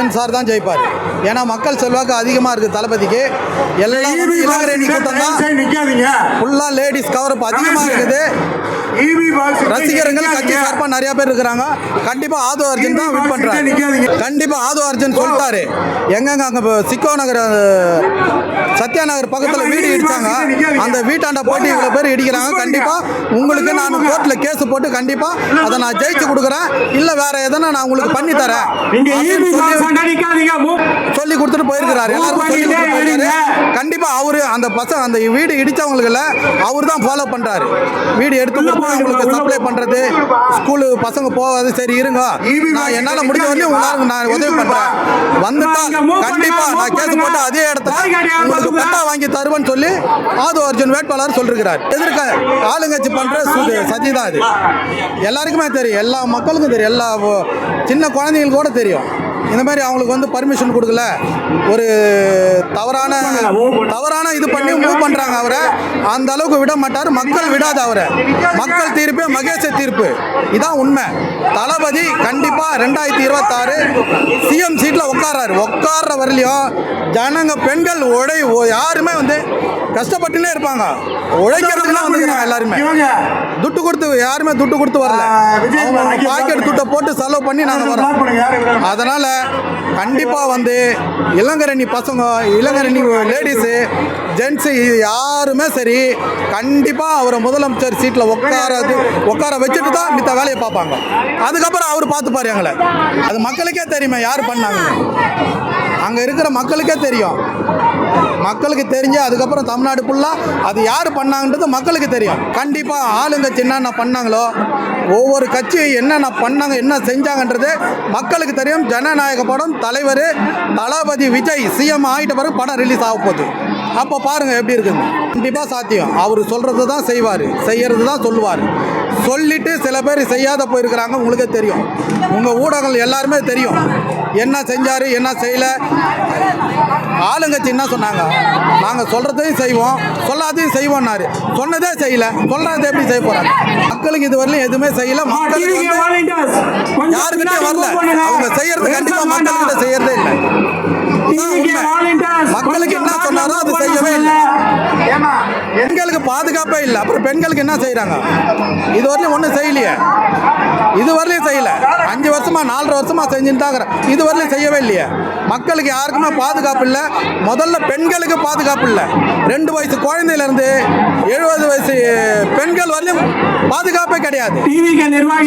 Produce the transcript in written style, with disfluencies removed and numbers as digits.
Arjun sir தான் ஜெயிப்பார். ஏன்னா மக்கள் செல்வாக்கு அதிகமாக இருக்குது தளபதிக்கு. எல்லாம் இளங்கரணி கூட்டம் தான் ஃபுல்லாக லேடிஸ் கவரப் அதிகமாக இருக்குது. ரசிகர்கள் கட்சி சார்பாக நிறைய பேர் இருக்கிறாங்க. கண்டிப்பாக ஆதோ அர்ஜுன் தான் வின் பண்ணுறாங்க. கண்டிப்பாக ஆதோ அர்ஜுன் சொல்லிட்டாரு. எங்கெங்க அங்கே சிக்கோ நகர் சத்யா நகர் பக்கத்தில் வீடு இடிச்சாங்க. அந்த வீட்டாண்ட போட்டு இவ்வளோ பேர் இடிக்கிறாங்க. கண்டிப்பாக உங்களுக்கு நான் கோர்ட்டில் கேஸ் போட்டு கண்டிப்பாக அதை நான் ஜெயிச்சு கொடுக்குறேன். இல்லை வேற எதனா நான் உங்களுக்கு பண்ணி தரேன் சொல்லி கொடுத்துட்டு போயிருக்கிறாரு. எல்லாருக்கும் கண்டிப்பாக அவரு அந்த வீடு இடிச்சவங்களுக்கு அவர் தான் ஃபாலோ பண்றாரு. வீடு எடுத்து அவங்களுக்கு சப்ளை பண்றது, ஸ்கூலு பசங்க போகாது. சரி இருங்க, நான் என்னால முடிஞ்ச வந்து உங்களுக்கு நான் உதவி பண்றேன். வந்துட்டா கண்டிப்பா நான் கேஸ் போட்டு அதே இடத்துல உங்களுக்கு பட்டா வாங்கி தருவேன்னு சொல்லி ஆதோ அர்ஜுன் வேட்பாளர் சொல்லிருக்கிறார். எதிர்க்க ஆளுங்கட்சி பண்ற சதி தான் இது. எல்லாருக்குமே தெரியும், எல்லா மக்களுக்கும் தெரியும், எல்லா சின்ன குழந்தைங்களுக்கு கூட தெரியும். இந்த மாதிரி அவங்களுக்கு வந்து பர்மிஷன் கொடுக்கல, ஒரு தவறான இது பண்ணி மூவ் பண்றாங்க. அவரை அந்த அளவுக்கு விட மாட்டார். மக்கள் விடாத அவரை. மக்கள் தீர்ப்பு மகேஷ் தீர்ப்பு, இதான் உண்மை. தளபதி கண்டிப்பா 2026 சிஎம் சீட்ல உட்கார்ற வரலையும் ஜனங்க பெண்கள் யாருமே வந்து கஷ்டப்பட்டுனே இருப்பாங்க. உழைக்கிறதுக்குலாம் வந்துக்கிறாங்க. எல்லாருமே துட்டு கொடுத்து, யாருமே துட்டு கொடுத்து வரல. பாக்கெட் துட்டை போட்டு செலவு பண்ணி நாங்கள் வரோம். அதனால கண்டிப்பா வந்து இளங்கரணி பசங்க, இளங்கரணி லேடிஸு, ஜென்ஸு யாருமே சரி கண்டிப்பா அவரை முதலமைச்சர் சீட்ல உட்கார வச்சுட்டு தான் மித்த வேலையை பார்ப்பாங்க. அதுக்கப்புறம் அவர் பார்த்துப்பாரு எங்களை. அது மக்களுக்கே தெரியுமா யார் பண்ணாங்க. அங்க இருக்கிற மக்களுக்கே தெரியும். மக்களுக்கு தெரிஞ்சு அதுக்கப்புறம் தமிழ்நாடு ஃபுல்லாக அது யார் பண்ணாங்கன்றது மக்களுக்கு தெரியும். கண்டிப்பாக ஆளுங்கட்சி என்னென்ன பண்ணாங்களோ, ஒவ்வொரு கட்சி என்னென்ன பண்ணாங்க, என்ன செஞ்சாங்கன்றது மக்களுக்கு தெரியும். ஜனநாயக படம் தலைவர் தளபதி விஜய் சிஎம் ஆகிட்ட பிறகு படம் ரிலீஸ் ஆக போகுது. அப்போ பாருங்கள் எப்படி இருக்குங்க. கண்டிப்பாக சாத்தியம். அவர் சொல்கிறது தான் செய்வார், செய்கிறது தான் சொல்லுவார். சொல்லிட்டு சில பேர் செய்யாத போயிருக்கிறாங்க. உங்களுக்கே தெரியும், உங்கள் ஊடகங்கள் எல்லாருமே தெரியும் என்ன செஞ்சார் என்ன செய்யலை. ஆளுங்கட்சி என்ன சொன்னாங்க, நாங்கள் சொல்கிறதையும் செய்வோம் சொல்லாதையும் செய்வோம்னாரு. சொன்னதே செய்யலை, சொல்கிறத எப்படி செய்ய போகிறாங்க. மக்களுக்கு இது வரலையும் எதுவுமே செய்யலை. மக்களுக்கு யாருக்கிட்டே வரல. அவங்க செய்யறது கண்டிப்பாக மக்கள்கிட்ட செய்யறதே இல்லை. மக்களுக்கு என்ன சொன்னாரோ அது செய்யவே இல்லை. பெண்களுக்கு பாதுகாப்பே இல்லை. அப்புறம் பெண்களுக்கு என்ன செய்யறாங்க? இதுவரையிலும் ஒன்றும் செய்யலையே. இதுவரையிலும் செய்யல. 5 வருஷமா 4.5 வருஷமா செஞ்சுட்டு தான். இதுவரையிலும் செய்யவே இல்லையே. மக்களுக்கு யாருக்குமே பாதுகாப்பு இல்லை. முதல்ல பெண்களுக்கு பாதுகாப்பு இல்லை. 2 வயசு குழந்தையிலிருந்து 70 வயசு பெண்கள் வரலையும் பாதுகாப்பே கிடையாது. கண்டிப்பா